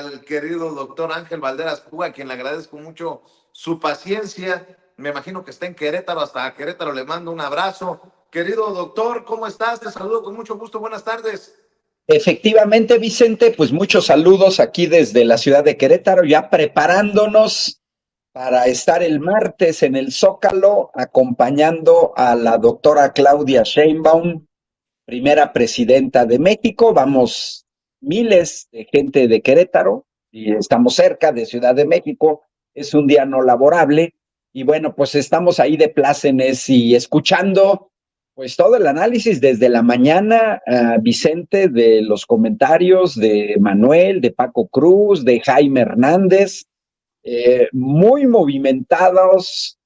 al querido doctor Ángel Valderas Puga, a quien le agradezco mucho su paciencia. Me imagino que está en Querétaro, hasta Querétaro le mando un abrazo. Querido doctor, ¿cómo estás? Te saludo con mucho gusto. Buenas tardes. Efectivamente, Vicente, pues muchos saludos aquí desde la ciudad de Querétaro, ya preparándonos para estar el martes en el Zócalo, acompañando a la doctora Claudia Sheinbaum, primera presidenta de México. Vamos miles de gente de Querétaro y estamos cerca de Ciudad de México. Es un día no laborable y bueno, pues estamos ahí de plácemes y escuchando pues todo el análisis desde la mañana, Vicente, de los comentarios de Manuel, de Paco Cruz, de Jaime Hernández, muy movimentados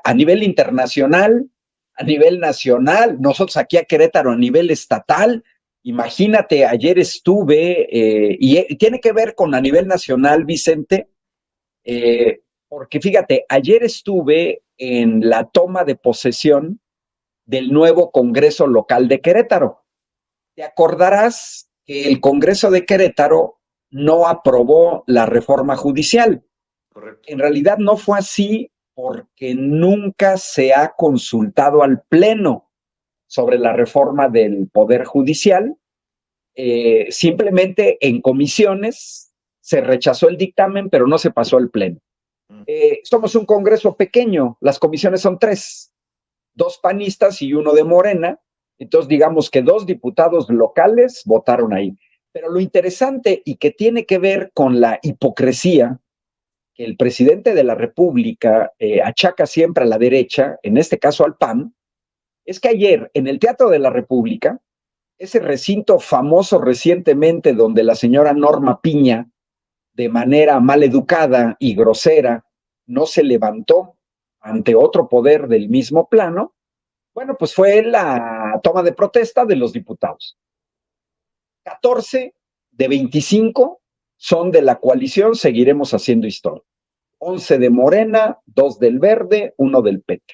a nivel internacional, a nivel nacional, nosotros aquí a Querétaro a nivel estatal. Imagínate, ayer estuve, y tiene que ver con a nivel nacional, Vicente, porque fíjate, ayer estuve en la toma de posesión del nuevo Congreso Local de Querétaro. Te acordarás que el Congreso de Querétaro no aprobó la reforma judicial. Correcto. En realidad no fue así porque nunca se ha consultado al Pleno sobre la reforma del Poder Judicial. Simplemente en comisiones se rechazó el dictamen, pero no se pasó al Pleno. Somos un Congreso pequeño, las comisiones son 3, 2 panistas y 1 de Morena, entonces digamos que 2 diputados locales votaron ahí. Pero lo interesante y que tiene que ver con la hipocresía que el presidente de la República achaca siempre a la derecha, en este caso al PAN, es que ayer en el Teatro de la República, ese recinto famoso recientemente donde la señora Norma Piña, de manera maleducada y grosera, no se levantó ante otro poder del mismo plano, bueno, pues fue la toma de protesta de los diputados. 14 de 25 son de la coalición Seguiremos Haciendo Historia. 11 de Morena, 2 del Verde, 1 del PT.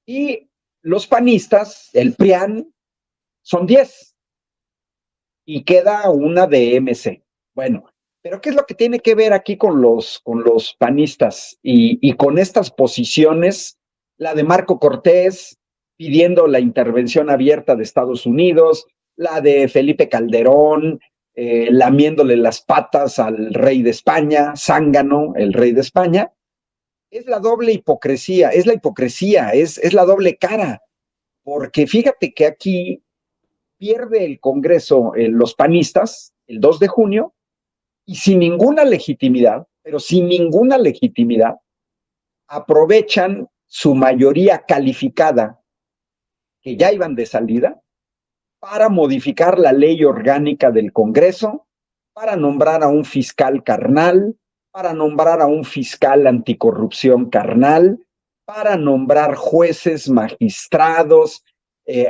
Y los panistas, el PRIAN, son 10. Y queda una de MC. Bueno, pero ¿qué es lo que tiene que ver aquí con los panistas y con estas posiciones? La de Marco Cortés pidiendo la intervención abierta de Estados Unidos, la de Felipe Calderón, lamiéndole las patas al rey de España, Zángano, el rey de España. Es la doble hipocresía, es la hipocresía, es la doble cara. Porque fíjate que aquí pierde el Congreso los panistas el 2 de junio y sin ninguna legitimidad, pero sin ninguna legitimidad, aprovechan su mayoría calificada, que ya iban de salida, para modificar la ley orgánica del Congreso, para nombrar a un fiscal carnal, para nombrar a un fiscal anticorrupción carnal, para nombrar jueces, magistrados.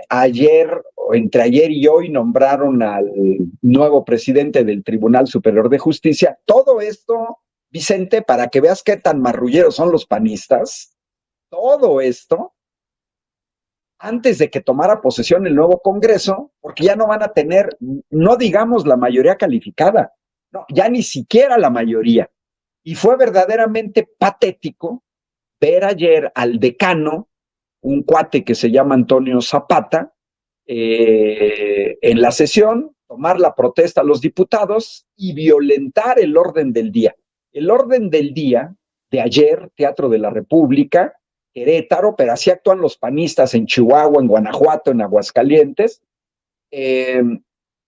Ayer, entre ayer y hoy, nombraron al nuevo presidente del Tribunal Superior de Justicia. Todo esto, Vicente, para que veas qué tan marrulleros son los panistas, todo esto antes de que tomara posesión el nuevo Congreso, porque ya no van a tener, no digamos la mayoría calificada, no, ya ni siquiera la mayoría. Y fue verdaderamente patético ver ayer al decano, un cuate que se llama Antonio Zapata, en la sesión, tomar la protesta a los diputados y violentar el orden del día. El orden del día de ayer, Teatro de la República, Querétaro, pero así actúan los panistas en Chihuahua, en Guanajuato, en Aguascalientes,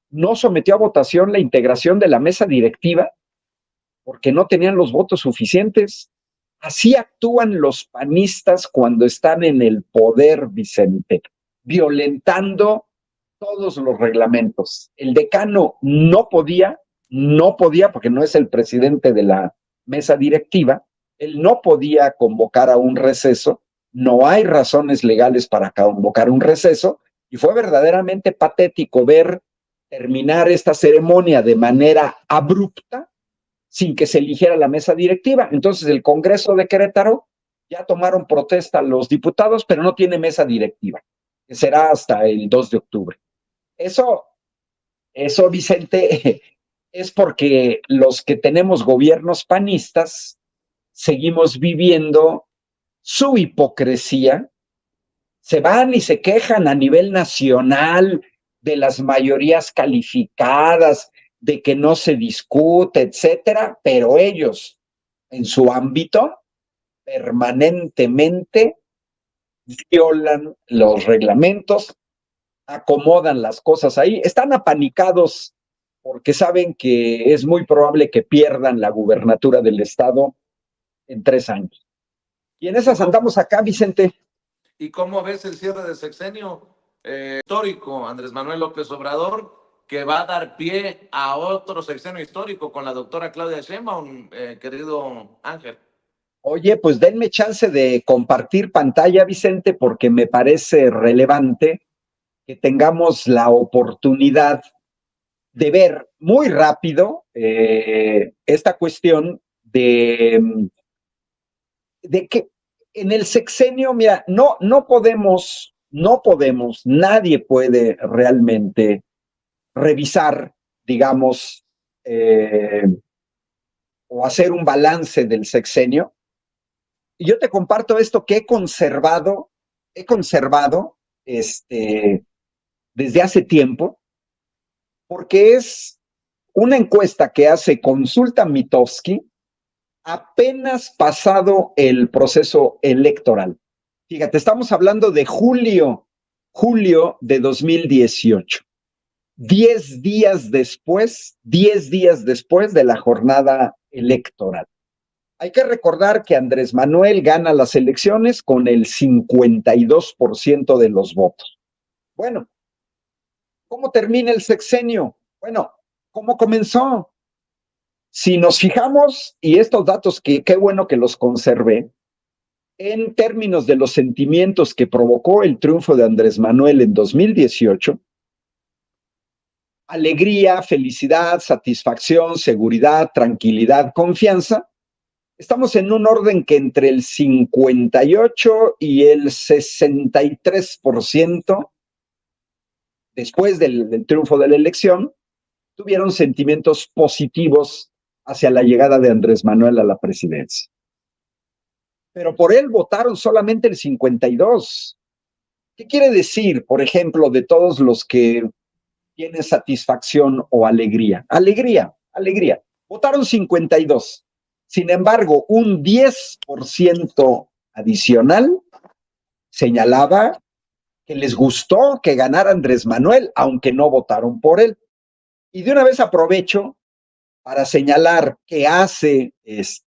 no sometió a votación la integración de la mesa directiva porque no tenían los votos suficientes. Así actúan los panistas cuando están en el poder, Vicente, violentando todos los reglamentos. El decano no podía, porque no es el presidente de la mesa directiva, él no podía convocar a un receso, no hay razones legales para convocar un receso, y fue verdaderamente patético ver terminar esta ceremonia de manera abrupta, sin que se eligiera la mesa directiva. Entonces el Congreso de Querétaro ya tomaron protesta los diputados, pero no tiene mesa directiva, que será hasta el 2 de octubre. Eso, Vicente, es porque los que tenemos gobiernos panistas seguimos viviendo su hipocresía, se van y se quejan a nivel nacional de las mayorías calificadas, de que no se discute, etcétera, pero ellos, en su ámbito, permanentemente violan los reglamentos, acomodan las cosas ahí, están apanicados porque saben que es muy probable que pierdan la gubernatura del estado en 3 años. Y en ¿Y esas cómo, andamos acá, Vicente. y cómo ves el cierre de sexenio histórico, Andrés Manuel López Obrador, que va a dar pie a otro sexenio histórico con la doctora Claudia Sheinbaum, querido Ángel? Oye, pues denme chance de compartir pantalla, Vicente, porque me parece relevante que tengamos la oportunidad de ver muy rápido esta cuestión de que en el sexenio, mira, no podemos, nadie puede realmente revisar, digamos, eh, o hacer un balance del sexenio. Y yo te comparto esto que he conservado desde hace tiempo, porque es una encuesta que hace Consulta Mitofsky apenas pasado el proceso electoral. Fíjate, estamos hablando de julio de 2018, 10 días después de la jornada electoral. Hay que recordar que Andrés Manuel gana las elecciones con el 52% de los votos. Bueno, ¿cómo termina el sexenio? Bueno, ¿cómo comenzó? Si nos fijamos, y estos datos que qué bueno que los conservé, en términos de los sentimientos que provocó el triunfo de Andrés Manuel en 2018, alegría, felicidad, satisfacción, seguridad, tranquilidad, confianza, estamos en un orden que entre el 58 y el 63% después del triunfo de la elección, tuvieron sentimientos positivos hacia la llegada de Andrés Manuel a la presidencia. Pero por él votaron solamente el 52. ¿Qué quiere decir, por ejemplo, de todos los que tienen satisfacción o alegría? Alegría, alegría. Votaron 52. Sin embargo, un 10% adicional señalaba que les gustó que ganara Andrés Manuel, aunque no votaron por él. Y de una vez aprovecho para señalar que hace 6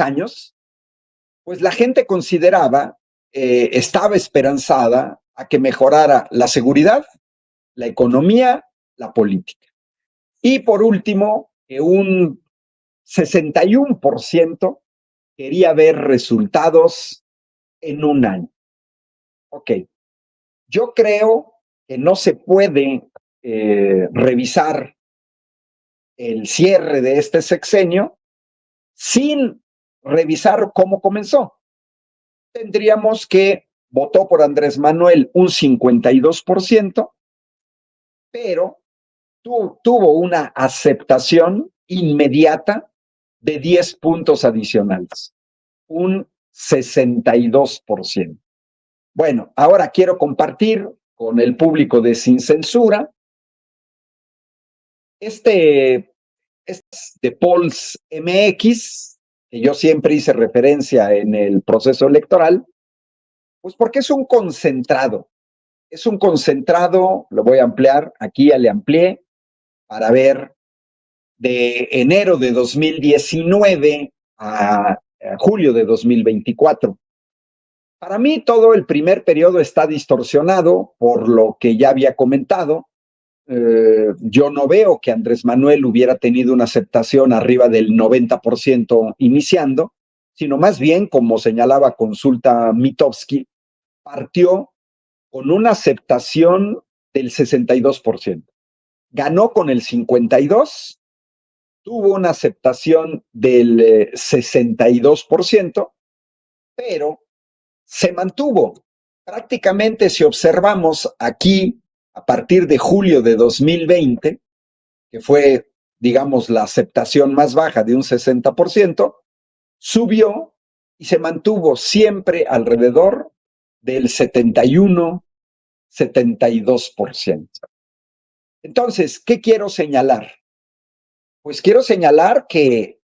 años, pues la gente consideraba, estaba esperanzada a que mejorara la seguridad, la economía, la política. Y por último, que un 61% quería ver resultados en un año. Ok, yo creo que no se puede revisar el cierre de este sexenio sin revisar cómo comenzó. Tendríamos que votó por Andrés Manuel un 52%, pero tuvo una aceptación inmediata de 10 puntos adicionales, un 62%. Bueno, ahora quiero compartir con el público de Sin Censura este de Polls MX, que yo siempre hice referencia en el proceso electoral, pues porque es un concentrado, lo voy a ampliar, aquí ya le amplié, para ver de enero de 2019 a julio de 2024. Para mí todo el primer periodo está distorsionado por lo que ya había comentado. Yo no veo que Andrés Manuel hubiera tenido una aceptación arriba del 90% iniciando, sino más bien, como señalaba Consulta Mitofsky, partió con una aceptación del 62%. Ganó con el 52%, tuvo una aceptación del 62%, pero se mantuvo. Prácticamente, si observamos aquí, a partir de julio de 2020, que fue, digamos, la aceptación más baja de un 60%, subió y se mantuvo siempre alrededor del 71-72%. Entonces, ¿qué quiero señalar? Pues quiero señalar que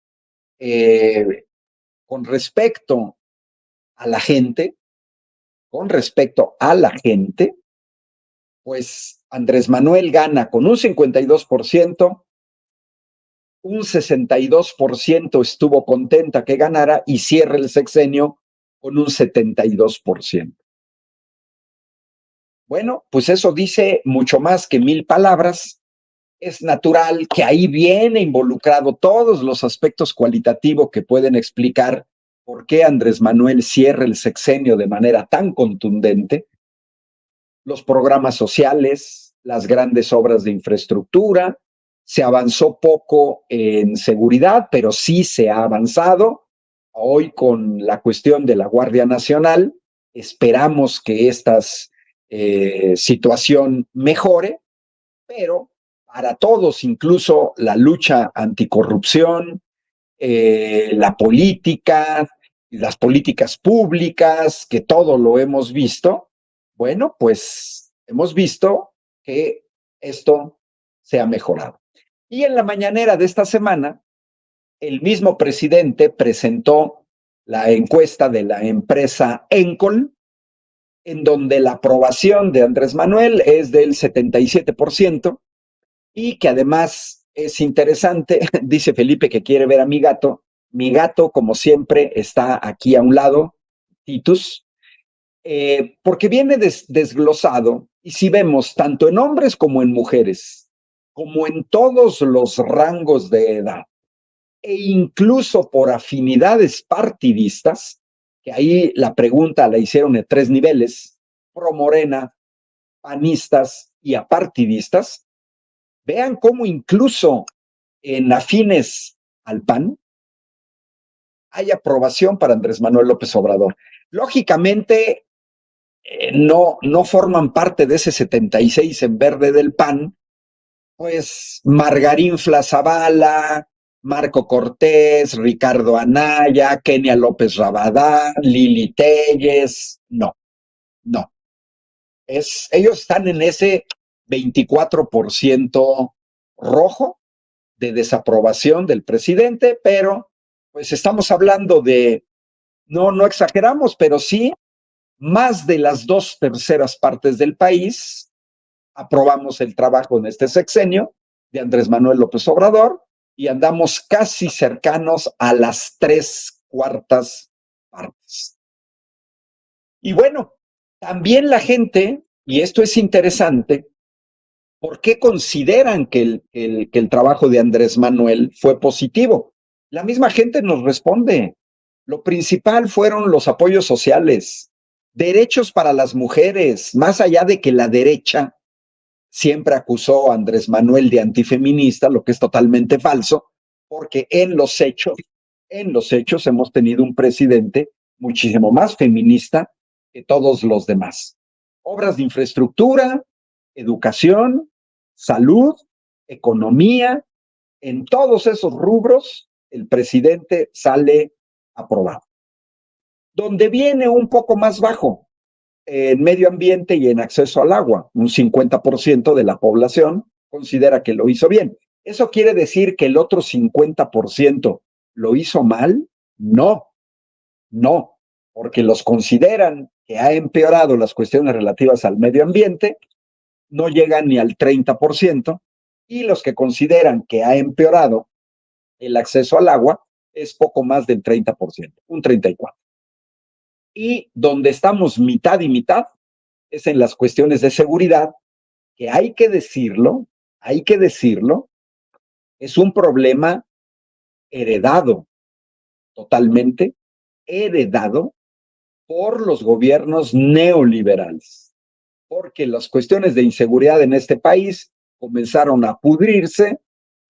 con respecto a la gente, pues Andrés Manuel gana con un 52%, un 62% estuvo contenta que ganara y cierra el sexenio con un 72%. Bueno, pues eso dice mucho más que 1000 palabras. Es natural que ahí viene involucrado todos los aspectos cualitativos que pueden explicar por qué Andrés Manuel cierra el sexenio de manera tan contundente. Los programas sociales, las grandes obras de infraestructura, se avanzó poco en seguridad, pero sí se ha avanzado. Hoy con la cuestión de la Guardia Nacional, esperamos que esta situación mejore, pero para todos, incluso la lucha anticorrupción, la política, las políticas públicas, que todo lo hemos visto, bueno, pues hemos visto que esto se ha mejorado. Y en la mañanera de esta semana, el mismo presidente presentó la encuesta de la empresa Encol, en donde la aprobación de Andrés Manuel es del 77%, y que además es interesante, dice Felipe que quiere ver a mi gato como siempre está aquí a un lado, Titus, porque viene desglosado, y si vemos tanto en hombres como en mujeres, como en todos los rangos de edad, e incluso por afinidades partidistas, que ahí la pregunta la hicieron en 3 niveles, pro Morena, panistas y apartidistas. Vean cómo incluso en afines al PAN hay aprobación para Andrés Manuel López Obrador. Lógicamente, no forman parte de ese 76 en verde del PAN, pues Margarín Zavala, Marco Cortés, Ricardo Anaya, Kenia López Rabadán, Lili Telles, no. Ellos están en ese 24% rojo de desaprobación del presidente, pero pues estamos hablando de, no exageramos, pero sí, más de las 2/3 partes del país aprobamos el trabajo en este sexenio de Andrés Manuel López Obrador y andamos casi cercanos a las 3/4 partes. Y bueno, también la gente, y esto es interesante, ¿por qué consideran que el trabajo de Andrés Manuel fue positivo? La misma gente nos responde. Lo principal fueron los apoyos sociales, derechos para las mujeres, más allá de que la derecha siempre acusó a Andrés Manuel de antifeminista, lo que es totalmente falso, porque en los hechos hemos tenido un presidente muchísimo más feminista que todos los demás. Obras de infraestructura, educación, salud, economía, en todos esos rubros el presidente sale aprobado. Donde viene un poco más bajo, en medio ambiente y en acceso al agua, un 50% de la población considera que lo hizo bien. ¿Eso quiere decir que el otro 50% lo hizo mal? No, porque los consideran que ha empeorado las cuestiones relativas al medio ambiente, no llegan ni al 30%, y los que consideran que ha empeorado el acceso al agua es poco más del 30%, un 34%. Y donde estamos mitad y mitad es en las cuestiones de seguridad, que hay que decirlo, es un problema heredado, totalmente heredado por los gobiernos neoliberales, porque las cuestiones de inseguridad en este país comenzaron a pudrirse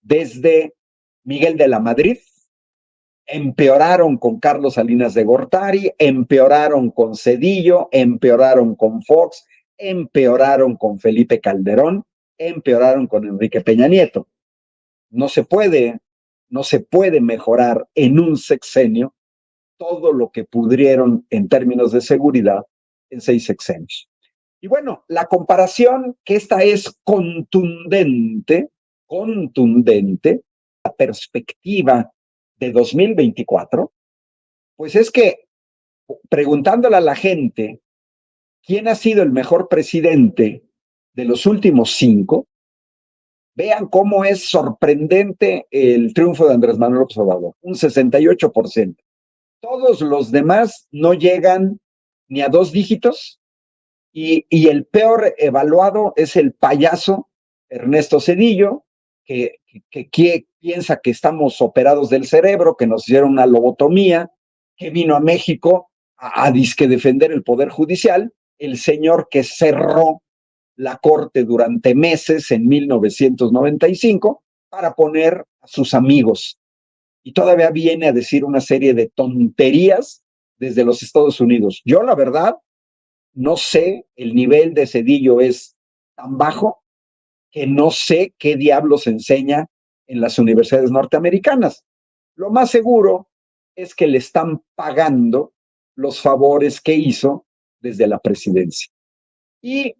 desde Miguel de la Madrid, empeoraron con Carlos Salinas de Gortari, empeoraron con Zedillo, empeoraron con Fox, empeoraron con Felipe Calderón, empeoraron con Enrique Peña Nieto. no se puede, no se puede mejorar en un sexenio todo lo que pudieron en términos de seguridad en 6 sexenios. Y bueno, la comparación, que esta es contundente, la perspectiva de 2024, pues es que preguntándole a la gente quién ha sido el mejor presidente de los últimos 5, vean cómo es sorprendente el triunfo de Andrés Manuel López Obrador, un 68%. Todos los demás no llegan ni a 2 dígitos y el peor evaluado es el payaso Ernesto Zedillo, que piensa que estamos operados del cerebro, que nos hicieron una lobotomía, que vino a México a disque defender el Poder Judicial, el señor que cerró la Corte durante meses en 1995 para poner a sus amigos. Y todavía viene a decir una serie de tonterías desde los Estados Unidos. Yo, la verdad, no sé, el nivel de Zedillo es tan bajo que no sé qué diablos enseña en las universidades norteamericanas. Lo más seguro es que le están pagando los favores que hizo desde la presidencia. ¿Y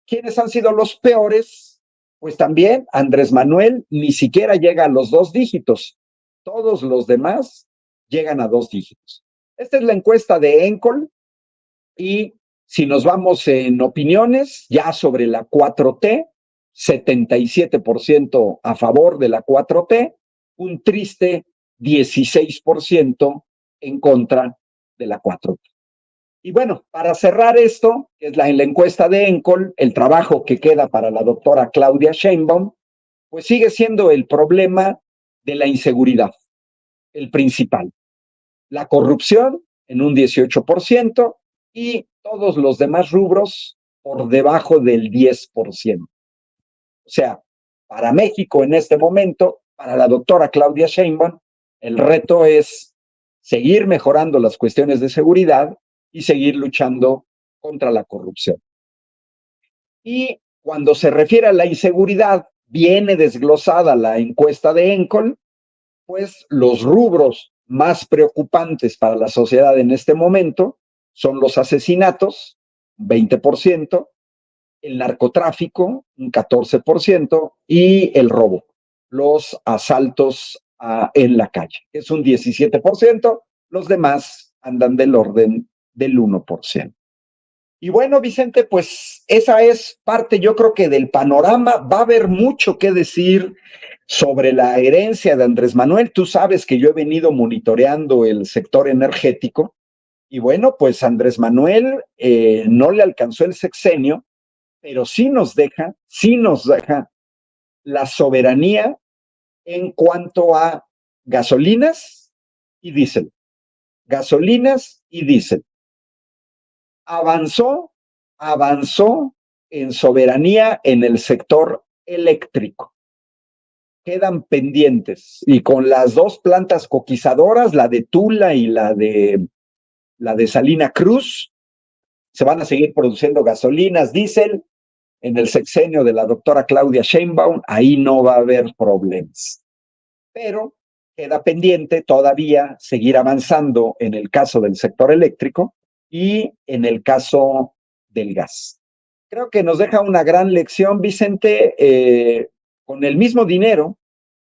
quiénes han sido los peores? Pues también Andrés Manuel ni siquiera llega a los 2 dígitos. Todos los demás llegan a 2 dígitos. Esta es la encuesta de Encol y si nos vamos en opiniones, ya sobre la 4T, 77% a favor de la 4T, un triste 16% en contra de la 4T. Y bueno, para cerrar esto, que es la encuesta de Encol, el trabajo que queda para la doctora Claudia Sheinbaum, pues sigue siendo el problema de la inseguridad, el principal. La corrupción en un 18% y todos los demás rubros por debajo del 10%. O sea, para México en este momento, para la doctora Claudia Sheinbaum, el reto es seguir mejorando las cuestiones de seguridad y seguir luchando contra la corrupción. Y cuando se refiere a la inseguridad, viene desglosada la encuesta de Encol, pues los rubros más preocupantes para la sociedad en este momento son los asesinatos, 20%, el narcotráfico, un 14%, y el robo, los asaltos en la calle, es un 17%, los demás andan del orden del 1%. Y bueno, Vicente, pues esa es parte, yo creo que del panorama. Va a haber mucho que decir sobre la herencia de Andrés Manuel. Tú sabes que yo he venido monitoreando el sector energético y bueno, pues Andrés Manuel no le alcanzó el sexenio, pero sí nos deja la soberanía en cuanto a gasolinas y diésel. Gasolinas y diésel. Avanzó en soberanía en el sector eléctrico. Quedan pendientes y con las 2 plantas coquizadoras, la de Tula y la de Salina Cruz, se van a seguir produciendo gasolinas, diésel. En el sexenio de la doctora Claudia Sheinbaum, ahí no va a haber problemas. Pero queda pendiente todavía seguir avanzando en el caso del sector eléctrico y en el caso del gas. Creo que nos deja una gran lección, Vicente, con el mismo dinero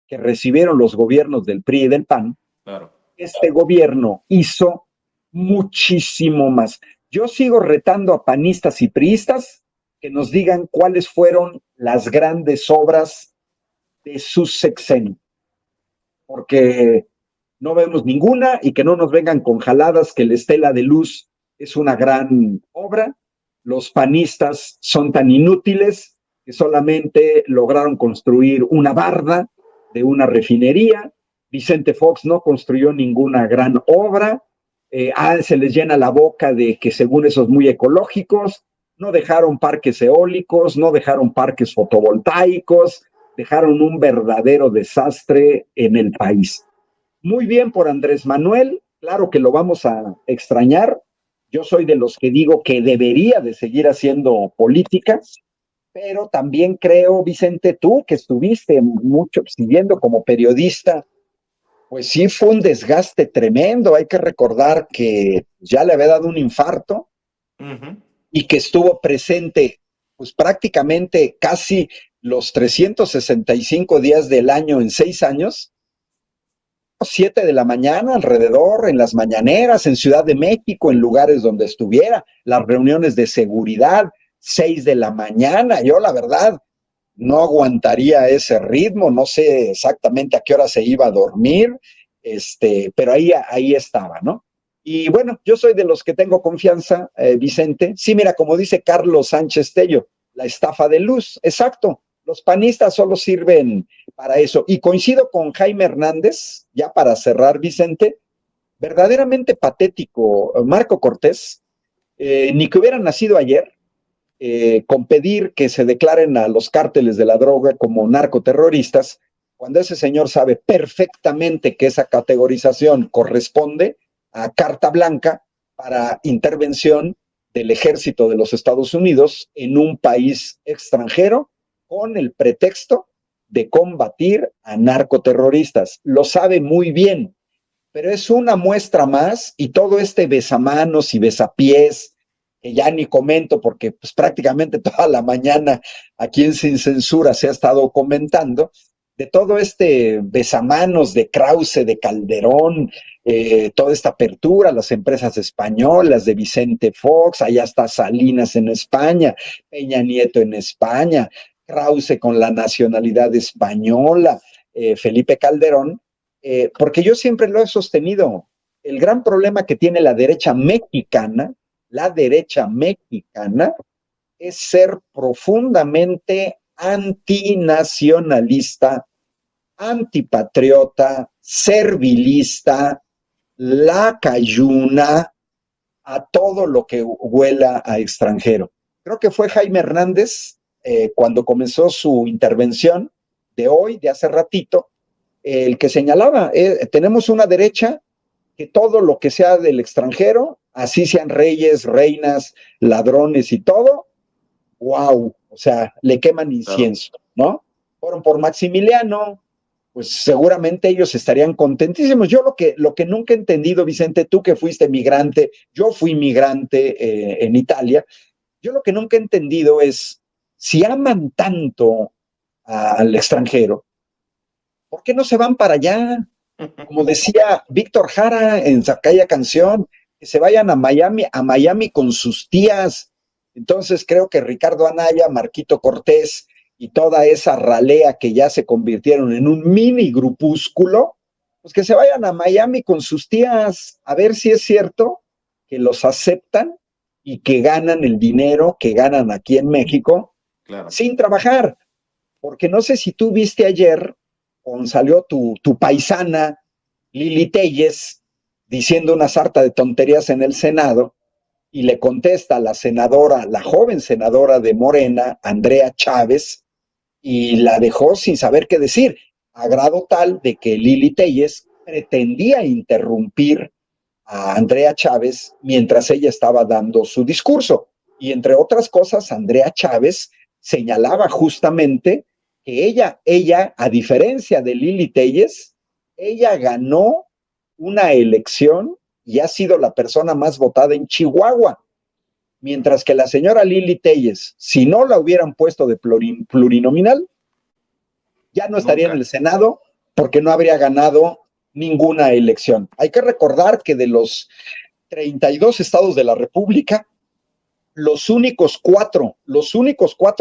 que recibieron los gobiernos del PRI y del PAN, claro. Este gobierno hizo muchísimo más. Yo sigo retando a panistas y priistas que nos digan cuáles fueron las grandes obras de su sexenio, porque no vemos ninguna y que no nos vengan con jaladas que la Estela de Luz es una gran obra. Los panistas son tan inútiles que solamente lograron construir una barda de una refinería. Vicente Fox no construyó ninguna gran obra. Se les llena la boca de que según esos muy ecológicos, no dejaron parques eólicos, no dejaron parques fotovoltaicos, dejaron un verdadero desastre en el país. Muy bien por Andrés Manuel, claro que lo vamos a extrañar. Yo soy de los que digo que debería de seguir haciendo política, pero también creo, Vicente, tú que estuviste mucho siguiendo como periodista, pues sí fue un desgaste tremendo. Hay que recordar que ya le había dado un infarto y que estuvo presente pues prácticamente casi los 365 días del año en 6 años, 7 de la mañana alrededor, en las mañaneras, en Ciudad de México, en lugares donde estuviera, las reuniones de seguridad, 6 de la mañana. Yo la verdad no aguantaría ese ritmo, no sé exactamente a qué hora se iba a dormir, pero ahí estaba, ¿no? Y bueno, yo soy de los que tengo confianza, Vicente. Sí, mira, como dice Carlos Sánchez Tello, la estafa de luz, exacto. Los panistas solo sirven para eso. Y coincido con Jaime Hernández, ya para cerrar, Vicente, verdaderamente patético, Marco Cortés, ni que hubiera nacido ayer, con pedir que se declaren a los cárteles de la droga como narcoterroristas, cuando ese señor sabe perfectamente que esa categorización corresponde a carta blanca para intervención del ejército de los Estados Unidos en un país extranjero con el pretexto de combatir a narcoterroristas. Lo sabe muy bien, pero es una muestra más y todo este besamanos y besapiés, que ya ni comento porque pues prácticamente toda la mañana aquí en Sin Censura se ha estado comentando, de todo este besamanos de Krause, de Calderón, toda esta apertura a las empresas españolas, de Vicente Fox, allá está Salinas en España, Peña Nieto en España, Krause con la nacionalidad española, Felipe Calderón, porque yo siempre lo he sostenido. El gran problema que tiene la derecha mexicana, es ser profundamente antinacionalista, antipatriota, servilista, lacayuna, a todo lo que huela a extranjero. Creo que fue Jaime Hernández, cuando comenzó su intervención de hoy, de hace ratito, el que señalaba, tenemos una derecha que todo lo que sea del extranjero, así sean reyes, reinas, ladrones y todo, wow, o sea, le queman incienso, ¿no? Fueron por Maximiliano, pues seguramente ellos estarían contentísimos. Yo lo que nunca he entendido, Vicente, tú que fuiste migrante, yo fui migrante en Italia, yo lo que nunca he entendido es, si aman tanto al extranjero, ¿por qué no se van para allá? Como decía Víctor Jara en aquella canción, que se vayan a Miami con sus tías. Entonces creo que Ricardo Anaya, Marquito Cortés y toda esa ralea que ya se convirtieron en un mini grupúsculo, pues que se vayan a Miami con sus tías, a ver si es cierto que los aceptan y que ganan el dinero que ganan aquí en México, claro, sin trabajar. Porque no sé si tú viste ayer, cuando salió tu paisana, Lili Telles, diciendo una sarta de tonterías en el Senado, y le contesta a la senadora, la joven senadora de Morena, Andrea Chávez, y la dejó sin saber qué decir, a grado tal de que Lili Telles pretendía interrumpir a Andrea Chávez mientras ella estaba dando su discurso. Y entre otras cosas, Andrea Chávez señalaba justamente que ella, a diferencia de Lili Telles, ella ganó una elección y ha sido la persona más votada en Chihuahua. Mientras que la señora Lili Telles, si no la hubieran puesto de plurinominal, ya no estaría en el Senado porque no habría ganado ninguna elección. Hay que recordar que de los 32 estados de la República, los únicos cuatro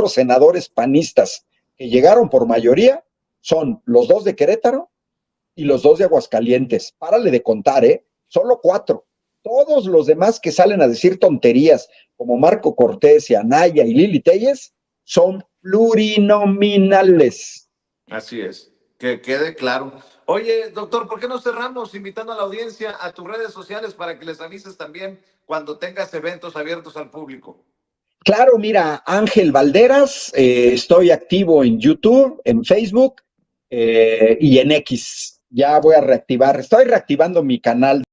senadores panistas que llegaron por mayoría son los 2 de Querétaro y los 2 de Aguascalientes. Párale de contar, solo 4. Todos los demás que salen a decir tonterías, como Marco Cortés y Anaya y Lili Telles, son plurinominales. Así es, que quede claro. Oye, doctor, ¿por qué no cerramos invitando a la audiencia a tus redes sociales para que les avises también cuando tengas eventos abiertos al público? Claro, mira, Ángel Valderas, estoy activo en YouTube, en Facebook y en X. Ya voy a reactivar, estoy reactivando mi canal